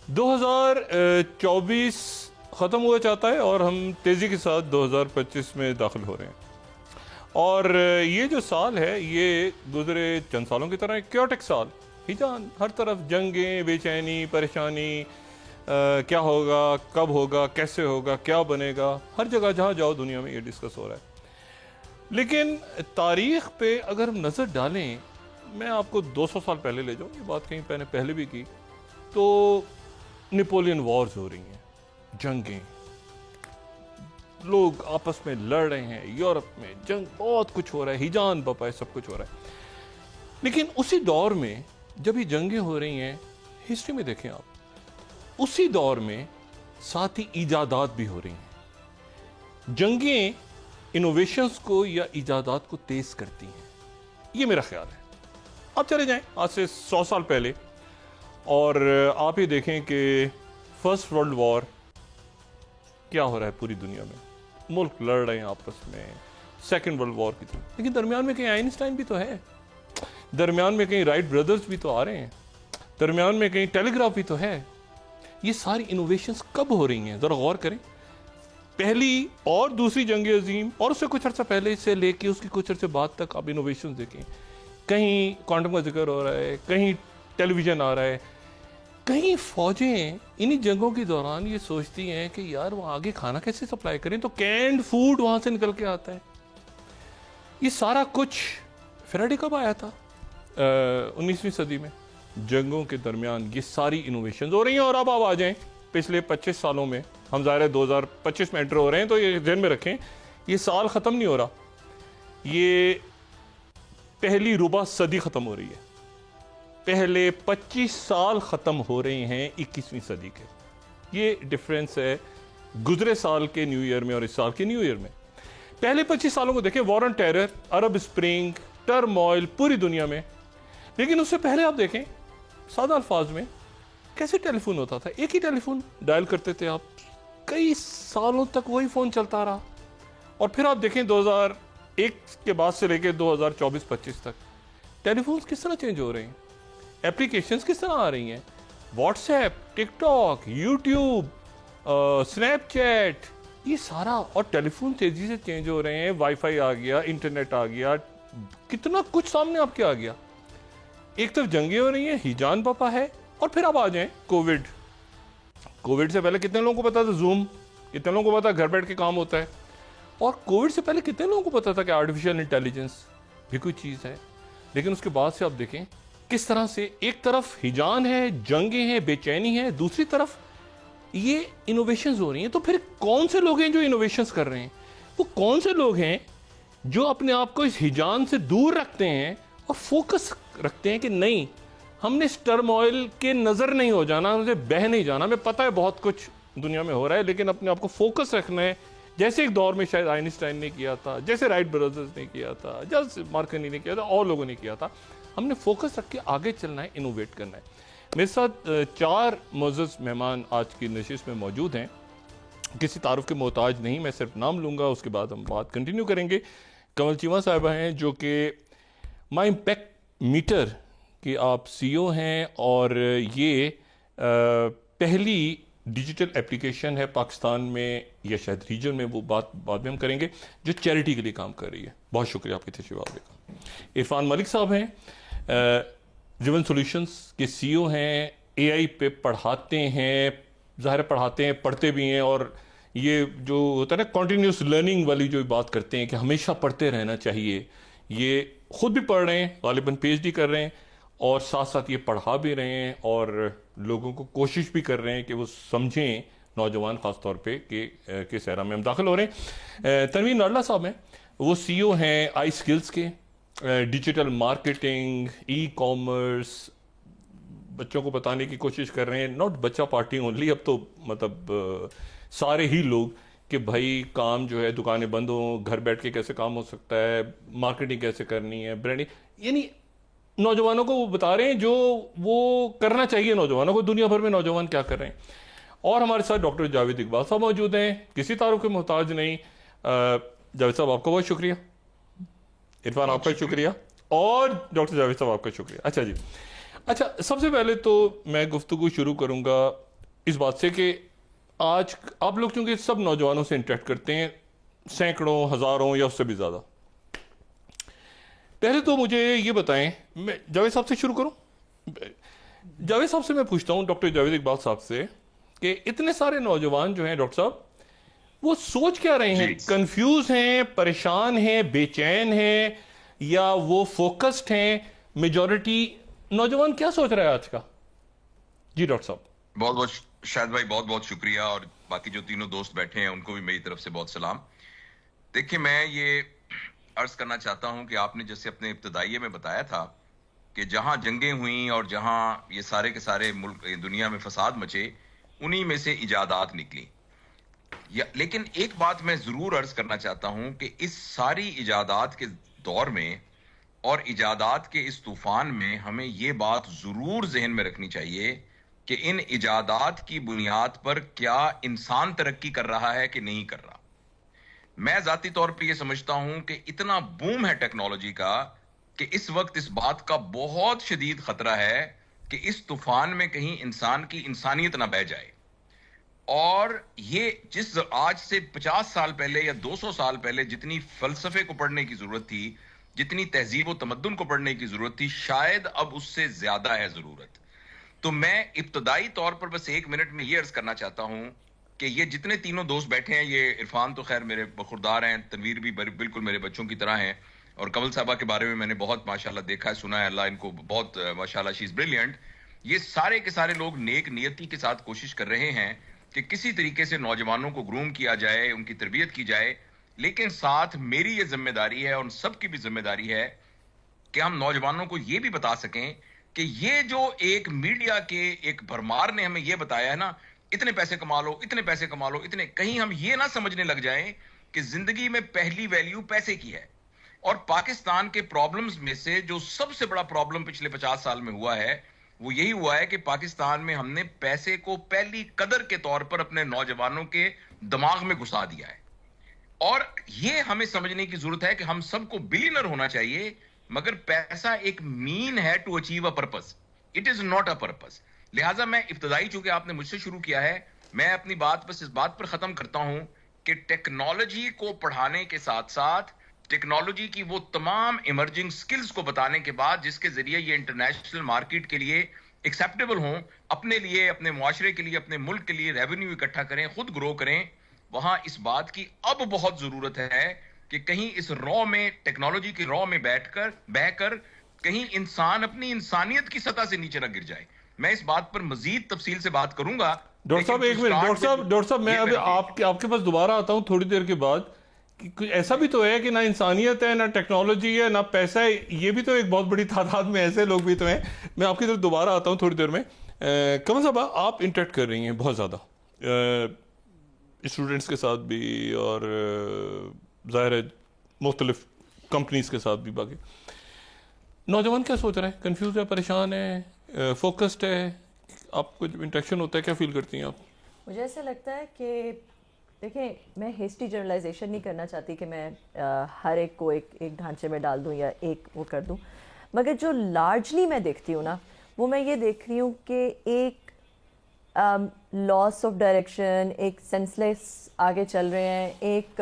2024 ختم ہوا چاہتا ہے اور ہم تیزی کے ساتھ 2025 میں داخل ہو رہے ہیں، اور یہ جو سال ہے یہ گزرے چند سالوں کی طرح ایک کیوٹک سال، ہیجان، ہر طرف جنگیں، بے چینی، پریشانی، کیا ہوگا، کب ہوگا، کیسے ہوگا، کیا بنے گا، ہر جگہ جہاں جاؤ دنیا میں یہ ڈسکس ہو رہا ہے۔ لیکن تاریخ پہ اگر ہم نظر ڈالیں، میں آپ کو 200 سال پہلے لے جاؤں، یہ بات کہیں میں نے پہلے بھی کی، تو نیپولین وارز ہو رہی ہیں، جنگیں، لوگ آپس میں لڑ رہے ہیں، یورپ میں جنگ، بہت کچھ ہو رہا ہے، ہیجان بپا ہے، سب کچھ ہو رہا ہے۔ لیکن اسی دور میں جب یہ جنگیں ہو رہی ہیں، ہسٹری میں دیکھیں آپ، اسی دور میں ساتھ ہی ایجادات بھی ہو رہی ہیں۔ جنگیں انوویشنز کو یا ایجادات کو تیز کرتی ہیں، یہ میرا خیال ہے۔ آپ چلے جائیں آج سے 100 سال پہلے اور آپ یہ دیکھیں کہ فرسٹ ورلڈ وار کیا ہو رہا ہے پوری دنیا میں، ملک لڑ رہے ہیں آپس میں، سیکنڈ ورلڈ وار کی طرح، لیکن درمیان میں کہیں آئنسٹائن بھی تو ہے، درمیان میں کہیں رائٹ بردرز بھی تو آ رہے ہیں، درمیان میں کہیں ٹیلی گراف بھی تو ہے۔ یہ ساری انوویشنز کب ہو رہی ہیں؟ ذرا غور کریں۔ پہلی اور دوسری جنگ عظیم اور اس سے کچھ عرصہ پہلے سے لے کے اس کی کچھ عرصے بعد تک آپ انوویشنز دیکھیں، کہیں کوانٹم کا ذکر ہو رہا ہے، کہیں ٹیلی ویژن آ رہا ہے، کہیں فوجیں انہی جنگوں کے دوران یہ سوچتی ہیں کہ یار وہاں آگے کھانا کیسے سپلائی کریں، تو کینڈ فوڈ وہاں سے نکل کے آتا ہے۔ یہ سارا کچھ فیراڈے کب آیا تھا؟ 19ویں صدی میں، جنگوں کے درمیان یہ ساری انوویشنز ہو رہی ہیں۔ اور اب آپ آ جائیں پچھلے 25 سالوں میں، ہم ظاہر ہے 2025 میں انٹر ہو رہے ہیں، تو یہ ذہن میں رکھیں یہ سال ختم نہیں ہو رہا، یہ پہلی ربع صدی ختم ہو رہی ہے، پہلے 25 سال ختم ہو رہے ہیں 21ویں صدی کے۔ یہ ڈیفرنس ہے گزرے سال کے نیو ایئر میں اور اس سال کے نیو ایئر میں۔ پہلے 25 سالوں کو دیکھیں، war on terror, Arab spring, turmoil پوری دنیا میں۔ لیکن اس سے پہلے آپ دیکھیں سادہ الفاظ میں کیسے ٹیلی فون ہوتا تھا، ایک ہی ٹیلی فون ڈائل کرتے تھے آپ، کئی سالوں تک وہی فون چلتا رہا۔ اور پھر آپ دیکھیں 2001 کے بعد سے لے کے 2024-25 تک ٹیلی فونز کس طرح چینج ہو رہے ہیں، ایپلیکیشنز کس طرح آ رہی ہیں، واٹس ایپ، ٹک ٹاک، یوٹیوب، سنیپ چیٹ، یہ سارا، اور ٹیلی فون تیزی سے چینج ہو رہے ہیں، وائی فائی آ گیا، انٹرنیٹ آ گیا، کتنا کچھ سامنے آپ کے آ گیا۔ ایک طرف جنگیں ہو رہی ہیں، ہیجان بپا ہے، اور پھر آپ آ جائیں کووڈ سے پہلے کتنے لوگوں کو پتا تھا زوم، کتنے لوگوں کو پتا گھر بیٹھ کے کام ہوتا ہے، اور کووڈ سے پہلے کتنے لوگوں کو پتا تھا کہ آرٹیفیشل انٹیلیجنس بھی کوئی چیز ہے۔ لیکن اس کے بعد سے آپ دیکھیں کس طرح سے ایک طرف ہیجان ہے، جنگیں ہیں، بے چینی ہے، دوسری طرف یہ انوویشنز ہو رہی ہیں۔ تو پھر کون سے لوگ ہیں جو انوویشنز کر رہے ہیں؟ وہ کون سے لوگ ہیں جو اپنے آپ کو اس ہیجان سے دور رکھتے ہیں اور فوکس رکھتے ہیں کہ نہیں، ہم نے اس ٹرموائل کے نظر نہیں ہو جانا، مجھے بہہ نہیں جانا، ہمیں پتہ ہے بہت کچھ دنیا میں ہو رہا ہے، لیکن اپنے آپ کو فوکس رکھنا ہے، جیسے ایک دور میں شاید آئنسٹائن نے کیا تھا، جیسے رائٹ بردرز نے کیا تھا، جیسے مارکونی نے کیا تھا، اور لوگوں نے کیا تھا۔ ہم نے فوکس رکھ کے آگے چلنا ہے، انوویٹ کرنا ہے۔ میرے ساتھ 4 معزز مہمان آج کی نشست میں موجود ہیں، کسی تعارف کے محتاج نہیں، میں صرف نام لوں گا، اس کے بعد ہم بات کنٹینیو کریں گے۔ کنول چیمہ صاحبہ ہیں جو کہ مائی امپیکٹ میٹر کہ آپ سی او ہیں، اور یہ پہلی ڈیجیٹل اپلیکیشن ہے پاکستان میں یا شاید ریجن میں، وہ بات بعد میں ہم کریں گے، جو چیریٹی کے لیے کام کر رہی ہے۔ بہت شکریہ آپ کی تشریف آوری کا۔ عرفان ملک صاحب ہیں، ریون سولوشنز کے سی او ہیں، اے آئی پہ پڑھاتے ہیں، ظاہر پڑھاتے ہیں، پڑھتے بھی ہیں، اور یہ جو ہوتا ہے نا کنٹینیوس لرننگ والی جو بات کرتے ہیں کہ ہمیشہ پڑھتے رہنا چاہیے، یہ خود بھی پڑھ رہے ہیں، غالباً پی ایچ ڈی کر رہے ہیں، اور ساتھ ساتھ یہ پڑھا بھی رہے ہیں، اور لوگوں کو کوشش بھی کر رہے ہیں کہ وہ سمجھیں، نوجوان خاص طور پہ، کہ کس ایرا میں ہم داخل ہو رہے ہیں۔ تنویر ناڈلا صاحب ہیں، وہ سی او ہیں آئی اسکلز کے، ڈیجیٹل مارکیٹنگ، ای کامرس، بچوں کو بتانے کی کوشش کر رہے ہیں، ناٹ بچہ پارٹی اونلی، اب تو مطلب سارے ہی لوگ، کہ بھائی کام جو ہے دکانیں بند ہوں، گھر بیٹھ کے کیسے کام ہو سکتا ہے، مارکیٹنگ کیسے کرنی ہے، برانڈنگ، یعنی نوجوانوں کو وہ بتا رہے ہیں جو وہ کرنا چاہیے نوجوانوں کو، دنیا بھر میں نوجوان کیا کر رہے ہیں۔ اور ہمارے ساتھ ڈاکٹر جاوید اقبال صاحب موجود ہیں، کسی تعارف کے محتاج نہیں۔ جاوید صاحب آپ کا بہت شکریہ، عرفان آپ کا شکریہ، اور ڈاکٹر جاوید صاحب آپ کا شکریہ۔ اچھا جی، اچھا سب سے پہلے تو میں گفتگو شروع کروں گا اس بات سے کہ آج آپ لوگ چونکہ سب نوجوانوں سے انٹریکٹ کرتے ہیں، سینکڑوں، ہزاروں یا اس سے بھی زیادہ. پہلے تو مجھے یہ بتائیں، میں جاوید صاحب سے شروع کروں. جاوید صاحب سے میں پوچھتا ہوں، ڈاکٹر جاوید اقبال صاحب سے، کہ اتنے سارے نوجوان جو ہیں ڈاکٹر صاحب، وہ سوچ کیا رہے ہیں؟ کنفیوز ہیں، پریشان ہیں، بے چین ہیں، یا وہ فوکسڈ ہیں؟ میجورٹی نوجوان کیا سوچ رہا ہے آج کا؟ جی ڈاکٹر صاحب. بہت بہت شاہد بھائی، بہت بہت شکریہ، اور باقی جو تینوں دوست بیٹھے ہیں ان کو بھی میری طرف سے بہت سلام. دیکھیں، میں یہ عرض کرنا چاہتا ہوں کہ آپ نے جیسے اپنے ابتدائیے میں بتایا تھا کہ جہاں جنگیں ہوئیں اور جہاں یہ سارے کے سارے ملک دنیا میں فساد مچے، انہی میں سے ایجادات نکلی. لیکن ایک بات میں ضرور عرض کرنا چاہتا ہوں کہ اس ساری ایجادات کے دور میں اور ایجادات کے اس طوفان میں ہمیں یہ بات ضرور ذہن میں رکھنی چاہیے کہ ان ایجادات کی بنیاد پر کیا انسان ترقی کر رہا ہے کہ نہیں کر رہا. میں ذاتی طور پہ یہ سمجھتا ہوں کہ اتنا بوم ہے ٹیکنالوجی کا کہ اس وقت اس بات کا بہت شدید خطرہ ہے کہ اس طوفان میں کہیں انسان کی انسانیت نہ بہہ جائے. اور یہ جس آج سے 50 سال پہلے یا 200 سال پہلے جتنی فلسفے کو پڑھنے کی ضرورت تھی، جتنی تہذیب و تمدن کو پڑھنے کی ضرورت تھی، شاید اب اس سے زیادہ ہے ضرورت. تو میں ابتدائی طور پر بس 1 منٹ میں یہ عرض کرنا چاہتا ہوں کہ یہ جتنے تینوں دوست بیٹھے ہیں، یہ عرفان تو خیر میرے بخوردار ہیں، تنویر بھی بالکل میرے بچوں کی طرح ہیں، اور کمل صاحبہ کے بارے میں میں نے بہت ماشاءاللہ دیکھا ہے، سنا ہے، اللہ ان کو بہت ماشاءاللہ شی از بریلینٹ. یہ سارے کے سارے لوگ نیک نیتی کے ساتھ کوشش کر رہے ہیں کہ کسی طریقے سے نوجوانوں کو گروم کیا جائے، ان کی تربیت کی جائے. لیکن ساتھ میری یہ ذمہ داری ہے اور ان سب کی بھی ذمہ داری ہے کہ ہم نوجوانوں کو یہ بھی بتا سکیں کہ یہ جو ایک میڈیا کے ایک بھرمار نے ہمیں یہ بتایا ہے نا، اتنے پیسے کما لو، اتنے پیسے کما لو، اتنے، کہیں ہم یہ نہ سمجھنے لگ جائیں کہ زندگی میں پہلی ویلیو پیسے کی ہے. اور پاکستان کے پرابلمز میں سے جو سب سے بڑا پرابلم پچھلے 50 سال میں ہوا ہے، وہ یہی ہوا ہے کہ پاکستان میں ہم نے پیسے کو پہلی قدر کے طور پر اپنے نوجوانوں کے دماغ میں گھسا دیا ہے. اور یہ ہمیں سمجھنے کی ضرورت ہے کہ ہم سب کو بلینر ہونا چاہیے، مگر پیسہ ایک مین ہے to achieve a purpose, it is not a purpose. لہٰذا میں ابتدائی، چونکہ آپ نے مجھ سے شروع کیا ہے، میں اپنی بات بس اس بات پر ختم کرتا ہوں کہ ٹیکنالوجی کو پڑھانے کے ساتھ ساتھ ٹیکنالوجی کی وہ تمام ایمرجنگ سکلز کو بتانے کے بعد جس کے ذریعے یہ انٹرنیشنل مارکیٹ کے لیے ایکسیپٹیبل ہوں، اپنے لیے، اپنے معاشرے کے لیے، اپنے ملک کے لیے ریونیو اکٹھا کریں، خود گرو کریں، وہاں اس بات کی اب بہت ضرورت ہے کہ کہیں اس رو میں، ٹیکنالوجی کی رو میں بہ کر کہیں انسان اپنی انسانیت کی سطح سے نیچے نہ گر جائے. میں اس بات پر مزید تفصیل سے بات کروں گا. ڈاکٹر صاحب ایک منٹ، ڈاکٹر صاحب میں اب آپ کے پاس دوبارہ آتا ہوں تھوڑی دیر کے بعد. کچھ ایسا بھی تو ہے کہ نہ انسانیت ہے، نہ ٹیکنالوجی ہے، نہ پیسہ ہے، یہ بھی تو ایک بہت بڑی تعداد میں ایسے لوگ بھی تو ہیں. میں آپ کی طرف دوبارہ آتا ہوں تھوڑی دیر میں. کمل صاحب، آپ انٹریکٹ کر رہی ہیں بہت زیادہ اسٹوڈنٹس کے ساتھ بھی، اور ظاہر ہے مختلف کمپنیز کے ساتھ بھی. باقی نوجوان کیا سوچ رہے ہیں؟ کنفیوز ہے، پریشان ہے، فوکسڈ ہے؟ آپ کو جب انٹریکشن ہوتا ہے کیا فیل کرتی ہیں آپ؟ مجھے ایسا لگتا ہے کہ دیکھیں، میں ہیسٹی جنرلائزیشن نہیں کرنا چاہتی کہ میں ہر ایک کو ایک ڈھانچے میں ڈال دوں یا ایک وہ کر دوں، مگر جو لارجلی میں دیکھتی ہوں نا، وہ میں یہ دیکھ رہی ہوں کہ ایک لاس آف ڈائریکشن، ایک سینس لیس آگے چل رہے ہیں، ایک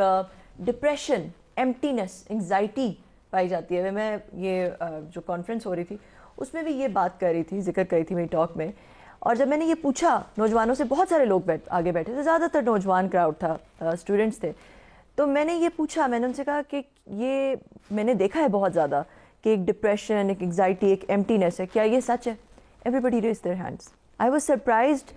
ڈپریشن، ایمٹینس، انگزائٹی پائی جاتی ہے. میں یہ جو کانفرنس ہو رہی تھی اس میں بھی یہ بات کر رہی تھی، ذکر کری تھی میری ٹاک میں. اور جب میں نے یہ پوچھا نوجوانوں سے، بہت سارے لوگ آگے بیٹھے تھے، زیادہ تر نوجوان کراؤڈ تھا، اسٹوڈنٹس تھے. تو میں نے یہ پوچھا، میں نے ان سے کہا کہ یہ میں نے دیکھا ہے بہت زیادہ کہ ایک ڈپریشن، ایک انگزائٹی، ایک ایمٹینس ہے، کیا یہ سچ ہے؟ Everybody raise their hands. I was surprised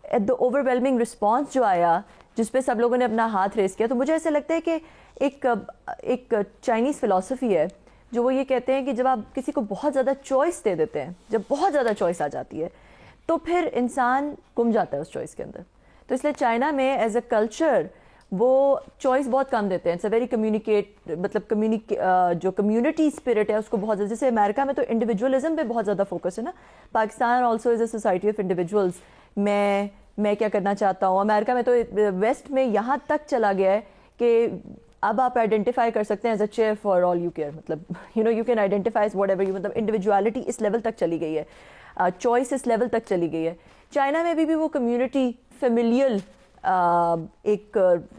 at the overwhelming response جو آیا، جس پہ سب لوگوں نے اپنا ہاتھ ریز کیا. تو مجھے ایسا لگتا ہے کہ ایک چائنیز فلسفی ہے جو وہ یہ کہتے ہیں کہ جب آپ کسی کو بہت زیادہ چوائس دے دیتے ہیں، جب بہت زیادہ چوائس آ جاتی ہے تو پھر انسان گم جاتا ہے اس چوائس کے اندر. تو اس لیے چائنا میں ایز اے کلچر وہ چوائس بہت کم دیتے ہیں. اٹس اے ویری مطلب جو کمیونٹی اسپرٹ ہے اس کو بہت زیادہ، جیسے امریکہ میں تو انڈیویجولزم پہ بہت زیادہ فوکس ہے نا. Pakistan also is a society of individuals. میں کیا کرنا چاہتا ہوں. امریکہ میں تو ویسٹ میں یہاں تک چلا گیا ہے کہ اب آپ آئیڈینٹیفائی کر سکتے ہیں as a chair for all you care, مطلب you can identify whatever you, مطلب انڈیویجوالٹی اس لیول تک چلی گئی ہے، چوائس اس لیول تک چلی گئی ہے چائنا میں بھی وہ کمیونٹی فیملیل ایک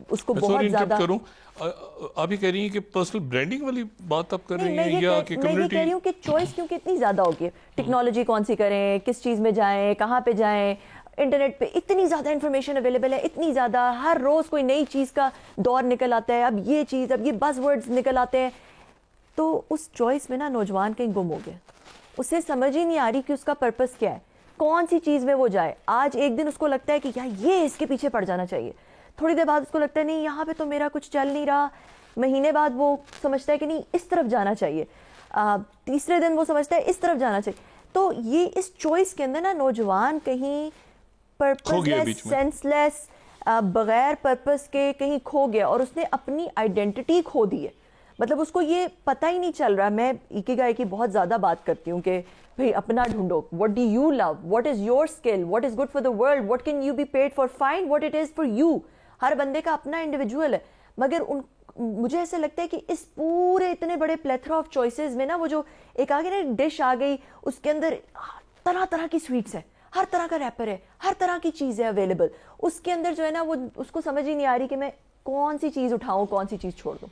اس کو بہت زیادہ کروں آپ یہ کہہ رہی ہیں کہ پرسنل برانڈنگ والی بات آپ کر رہی میں ہیں یہ یا کہ کہہ رہی ہوں کہ چوائس کیونکہ اتنی زیادہ ہوگی ہے، ٹیکنالوجی کون سی کریں، کس چیز میں جائیں، کہاں پہ جائیں، انٹرنیٹ پہ اتنی زیادہ انفارمیشن اویلیبل ہے، اتنی زیادہ، ہر روز کوئی نئی چیز کا دور نکل آتا ہے، اب یہ چیز، اب یہ بز ورڈز نکل آتے ہیں، تو اس چوائس میں نا نوجوان کہیں گم ہو گیا، اسے سمجھ ہی نہیں آ رہی کہ اس کا پرپس کیا ہے، کون سی چیز میں وہ جائے. آج ایک دن اس کو لگتا ہے کہ یار یہ اس کے پیچھے پڑ جانا چاہیے، تھوڑی دیر بعد اس کو لگتا ہے نہیں یہاں پہ تو میرا کچھ چل نہیں رہا، مہینے بعد وہ سمجھتا ہے کہ نہیں اس طرف جانا چاہیے، تیسرے دن وہ سمجھتا ہے اس طرف جانا چاہیے. تو یہ اس چوائس کے اندر نا نوجوان کہیں پرپس لیس، سینس لیس، بغیر پرپس کے کہیں کھو گیا، اور اس نے اپنی آئیڈینٹی کھو دی ہے. مطلب اس کو یہ پتہ ہی نہیں چل رہا. میں ایکیگائی کی بہت زیادہ بات کرتی ہوں کہ بھئی اپنا ڈھونڈو، what do you love, what is your skill, what is good for the world, what can you be paid for, find what it is for you. ہر بندے کا اپنا انڈیویجول ہے، مگر مجھے ایسا لگتا ہے کہ اس پورے اتنے بڑے پلیتھرا آف چوائسیز میں نا وہ جو ایک آگے نا ڈش آ گئی، اس کے اندر طرح طرح کی سویٹس ہے، ہر طرح کا ریپر ہے، ہر طرح کی چیز ہے اویلیبل، اس کے اندر جو ہے نا وہ اس کو سمجھ ہی نہیں آ رہی کہ میں کون سی چیز اٹھاؤں، کون سی چیز چھوڑ دوں.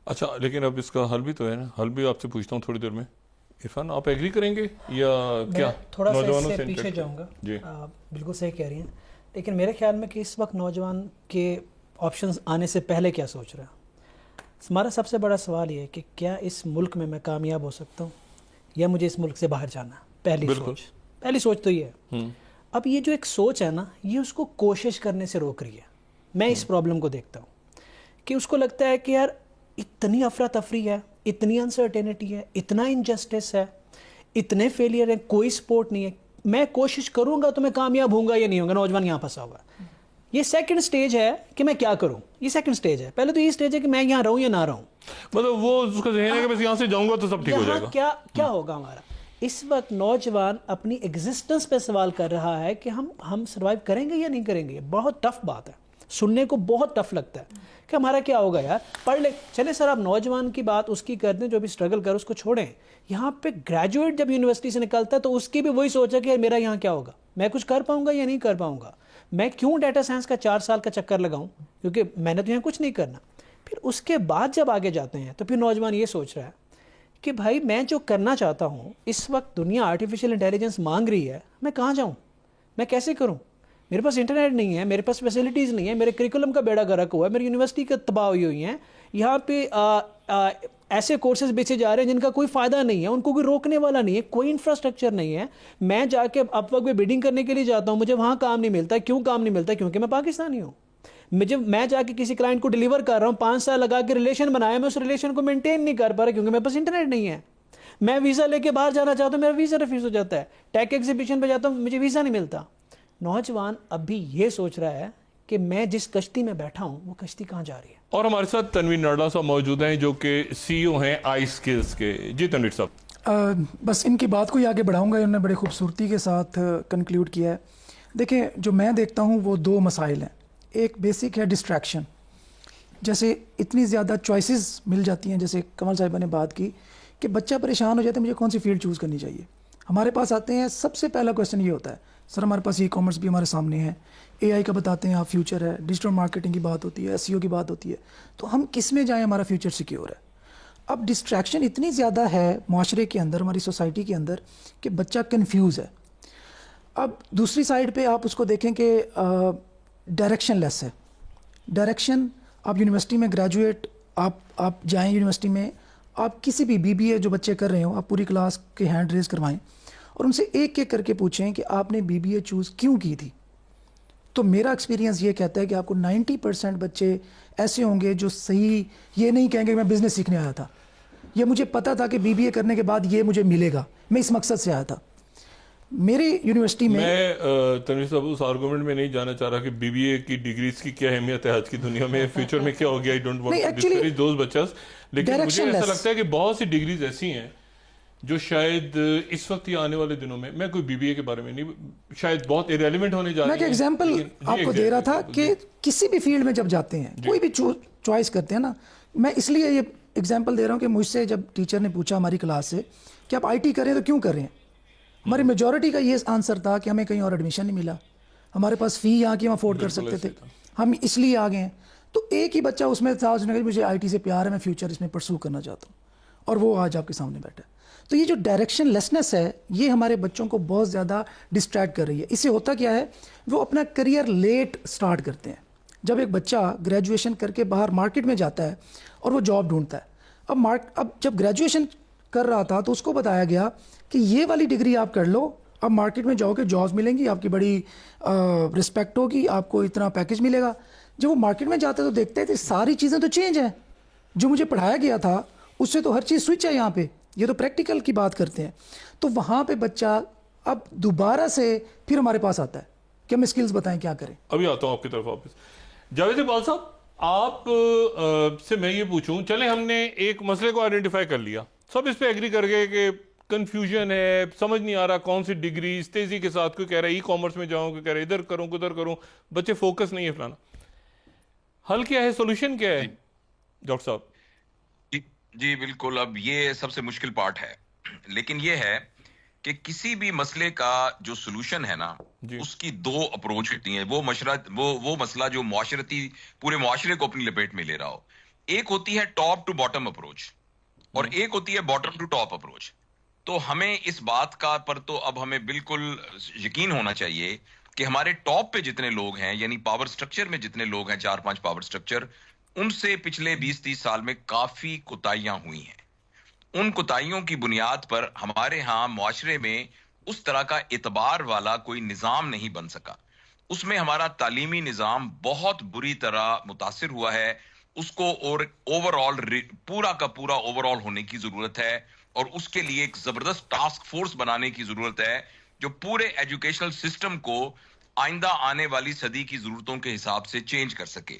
اچھا لیکن اب اس کا حل بھی تو ہے نا، حل بھی آپ سے پوچھتا ہوں تھوڑی دیر میں. عرفان آپ ایگری کریں گے یا کیا؟ تھوڑا سا اس سے پیچھے جاؤں گا. جی بالکل صحیح کہہ رہی ہیں، لیکن میرے خیال میں کہ اس وقت نوجوان کے آپشنز آنے سے پہلے کیا سوچ رہا ہے. ہمارا سب سے بڑا سوال یہ ہے کہ کیا اس ملک میں کامیاب ہو سکتا ہوں یا مجھے اس ملک سے باہر جانا ہے. پہلی سوچ تو یہ ہے. اب یہ جو ایک سوچ ہے نا، یہ اس کو کوشش کرنے سے روک رہی ہے. میں اس پرابلم کو دیکھتا ہوں کہ اس کو لگتا ہے کہ یار اتنی افراتفری ہے، اتنی انسرٹینٹی ہے، اتنا انجسٹس ہے، اتنے فیلئر ہیں، کوئی سپورٹ نہیں ہے، میں کوشش کروں گا تو میں کامیاب ہوں گا یا نہیں ہوں گا. نوجوان یہاں پھنسا ہوا ہے. یہ سیکنڈ سٹیج ہے کہ میں کیا کروں. یہ سیکنڈ سٹیج ہے. پہلے تو یہ سٹیج ہے کہ میں یہاں رہوں یا نہ رہوں. مطلب وہ اس کا ذہن ہے کہ بس یہاں سے جاؤں گا تو سب ٹھیک ہو جائے گا. کیا ہوگا ہمارا. اس وقت نوجوان اپنی ایگزسٹنس پہ سوال کر رہا ہے کہ ہم سروائیو کریں گے یا نہیں کریں گے. یہ بہت ٹف بات ہے، سننے کو بہت ٹف لگتا ہے کہ ہمارا کیا ہوگا یار. پڑھ لے چلے سر، آپ نوجوان کی بات اس کی کر دیں جو بھی اسٹرگل کر اس کو چھوڑیں. یہاں پہ گریجویٹ جب یونیورسٹی سے نکلتا ہے تو اس کی بھی وہی سوچ ہے کہ یار میرا یہاں کیا ہوگا، میں کچھ کر پاؤں گا یا نہیں کر پاؤں گا، میں کیوں ڈیٹا سائنس کا 4 سال کا چکر لگاؤں کیونکہ میں نے تو یہاں کچھ نہیں کرنا. پھر اس کے بعد جب آگے جاتے ہیں تو پھر نوجوان یہ سوچ رہا ہے کہ بھائی میں جو کرنا چاہتا ہوں، اس وقت دنیا آرٹیفیشیل انٹیلیجنس مانگ رہی ہے، میں کہاں جاؤں، میں کیسے کروں. میرے پاس انٹرنیٹ نہیں ہے، میرے پاس فیسلٹیز نہیں ہے، میرے کریکولم کا بیڑا گرک ہوا ہے، میری یونیورسٹی کا تباہ ہوئی ہیں. یہاں پہ ایسے کورسز بیچے جا رہے ہیں جن کا کوئی فائدہ نہیں ہے، ان کو کوئی روکنے والا نہیں ہے، کوئی انفراسٹرکچر نہیں ہے. میں جا کے اپ ورک میں بیڈنگ کرنے کے لیے جاتا ہوں، مجھے وہاں کام نہیں ملتا. کیوں کام نہیں ملتا؟ کیونکہ میں پاکستانی ہوں. میں جا کے کسی کلائنٹ کو ڈیلیور کر رہا ہوں، 5 سال لگا کے ریلیشن بنایا، میں اس ریلیشن کو مینٹین نہیں کر پا رہا کیونکہ میرے پاس انٹرنیٹ نہیں ہے. میں ویزا لے کے باہر جانا چاہتا ہوں، میرا ویزا ریفیوز ہو جاتا ہے. ٹیک ایگزیبیشن پہ جاتا ہوں، مجھے ویزا نہیں ملتا. نوجوان اب بھی یہ سوچ رہا ہے کہ میں جس کشتی میں بیٹھا ہوں وہ کشتی کہاں جا رہی ہے. اور ہمارے ساتھ تنویر نرلا صاحب موجود ہیں جو کہ سی او ہیں آئی اسکلز کے. جی تنویر صاحب. بس ان کی بات کو ہی آگے بڑھاؤں گا. انہوں نے بڑے خوبصورتی کے ساتھ کنکلیوڈ کیا ہے. دیکھیں جو میں دیکھتا ہوں وہ 2 مسائل ہیں. ایک بیسک ہے ڈسٹریکشن. جیسے اتنی زیادہ چوائسیز مل جاتی ہیں، جیسے کمل صاحبہ نے بات کی کہ بچہ پریشان ہو جاتا ہے مجھے کون سی فیلڈ چوز کرنی چاہیے. ہمارے پاس آتے ہیں، سب سے پہلا کویسچن یہ ہوتا ہے سر ہمارے پاس ای کامرس بھی ہمارے سامنے ہے، اے آئی کا بتاتے ہیں آپ فیوچر ہے، ڈیجیٹل مارکیٹنگ کی بات ہوتی ہے، ایس ای او کی بات ہوتی ہے، تو ہم کس میں جائیں ہمارا فیوچر سیکیور ہے. اب ڈسٹریکشن اتنی زیادہ ہے معاشرے کے اندر، ہماری سوسائٹی کے اندر، کہ بچہ کنفیوز ہے. اب دوسری سائڈ پہ آپ اس کو دیکھیں کہ ڈائریکشن لیس ہے. ڈائریکشن آپ یونیورسٹی میں گریجویٹ آپ جائیں یونیورسٹی میں، آپ کسی بھی بی بی اے جو بچے کر رہے ہوں آپ پوری کلاس کے ہینڈ ریز کروائیں اور ان سے ایک ایک کر کے پوچھیں کہ آپ نے بی بی اے چوز کیوں کی تھی. تو میرا ایکسپیرینس یہ کہتا ہے کہ آپ کو 90% بچے ایسے ہوں گے جو صحیح یہ نہیں کہیں گے کہ میں بزنس سیکھنے آیا تھا، یہ مجھے پتا تھا کہ بی بی اے کرنے کے بعد یہ مجھے ملے گا، میں اس مقصد سے آیا تھا. میری یونیورسٹی میں تنویر صاحب اس آرگومنٹ میں نہیں جانا چاہ رہا کہ بی بی اے کی ڈگریز کی کیا اہمیت ہے آج کی دنیا میں، فیوچر میں کیا ہو گیا. I don't want to discourage those بچاز، لیکن مجھے ایسا لگتا ہے کہ بہت سی ڈگریز ایسی ہیں جو شاید اس وقت یا آنے والے دنوں میں کوئی بی بی اے کے بارے میں نہیں، شاید بہت ایریلیونٹ ہونے جا رہی ہیں. میں ایک ایگزامپل آپ کو دے رہا تھا کہ کسی بھی فیلڈ میں جب جاتے ہیں کوئی بھی چوائس کرتے ہیں نا، میں اس لیے یہ ایگزامپل دے رہا ہوں کہ مجھ سے جب ٹیچر نے پوچھا ہماری کلاس سے کہ آپ آئی ٹی کریں تو کیوں کر رہے ہیں، ہماری میجورٹی کا یہ آنسر تھا کہ ہمیں کہیں اور ایڈمیشن نہیں ملا, ہمارے پاس فی یہاں کی ہم افورڈ کر سکتے تھے, ہم اس لیے آ گئے ہیں. تو ایک ہی بچہ اس میں تھا, اس نے کہا مجھے آئی ٹی سے پیار ہے, میں فیوچر اس میں پرسو کرنا چاہتا ہوں, اور وہ آج آپ کے سامنے بیٹھا ہے. تو یہ جو ڈائریکشن لیسنس ہے یہ ہمارے بچوں کو بہت زیادہ ڈسٹریکٹ کر رہی ہے. اس سے ہوتا کیا ہے, وہ اپنا کریئر لیٹ سٹارٹ کرتے ہیں. جب ایک بچہ گریجویشن کر کے باہر مارکیٹ میں جاتا ہے اور وہ جاب ڈھونڈتا ہے, اب جب گریجویشن کر رہا تھا تو اس کو بتایا گیا کہ یہ والی ڈگری آپ کر لو, اب مارکیٹ میں جاؤ گے جابس ملیں گی, آپ کی بڑی رسپیکٹ ہوگی, آپ کو اتنا پیکج ملے گا. جب وہ مارکیٹ میں جاتے تو دیکھتے تھے ساری چیزیں تو چینج ہیں, جو مجھے پڑھایا گیا تھا اس سے تو ہر چیز سوئچ ہے یہاں پہ, یہ تو پریکٹیکل کی بات کرتے ہیں. تو وہاں پہ بچہ اب دوبارہ سے پھر ہمارے پاس آتا ہے کہ ہم اسکلز بتائیں کیا کریں. ابھی آتا ہوں آپ کی طرف واپس. جاوید اقبال صاحب, آپ سے میں یہ پوچھوں, چلیں ہم نے ایک مسئلے کو آئیڈینٹیفائی کر لیا, سب اس پہ ایگری کر گئے کہ کنفیوژن ہے, سمجھ نہیں آ رہا کون سی ڈگری, اس تیزی کے ساتھ کوئی کہہ رہا ہے ای کامرس میں جاؤں, کوئی کہہ رہا ہے ادھر کروں ادھر کروں, بچے فوکس نہیں ہے فلانا. حل کیا ہے, سولوشن کیا ہے ڈاکٹر صاحب؟ جی بالکل, اب یہ سب سے مشکل پارٹ ہے, لیکن یہ ہے کہ کسی بھی مسئلے کا جو سولوشن ہے نا, اس کی دو اپروچ ہوتی ہیں. وہ مسئلہ جو معاشرتی پورے معاشرے کو اپنی لپیٹ میں لے رہا ہو. ایک ہوتی ہے ٹاپ ٹو باٹم اپروچ, اور ایک ہوتی ہے باٹم ٹو ٹاپ اپروچ. تو ہمیں اس بات کا پر تو اب ہمیں بالکل یقین ہونا چاہیے کہ ہمارے ٹاپ پہ جتنے لوگ ہیں, یعنی پاور سٹرکچر میں جتنے لوگ ہیں, 4-5 پاور سٹرکچر, ان سے پچھلے 20-30 سال میں کافی کوتاہیاں ہوئی ہیں. ان کوتاہیوں کی بنیاد پر ہمارے ہاں معاشرے میں اس طرح کا اعتبار والا کوئی نظام نہیں بن سکا. اس میں ہمارا تعلیمی نظام بہت بری طرح متاثر ہوا ہے. اس کو اور اوور آل پورا کا پورا اوور آل ہونے کی ضرورت ہے, اور اس کے لیے ایک زبردست ٹاسک فورس بنانے کی ضرورت ہے جو پورے ایجوکیشنل سسٹم کو آئندہ آنے والی صدی کی ضرورتوں کے حساب سے چینج کر سکے.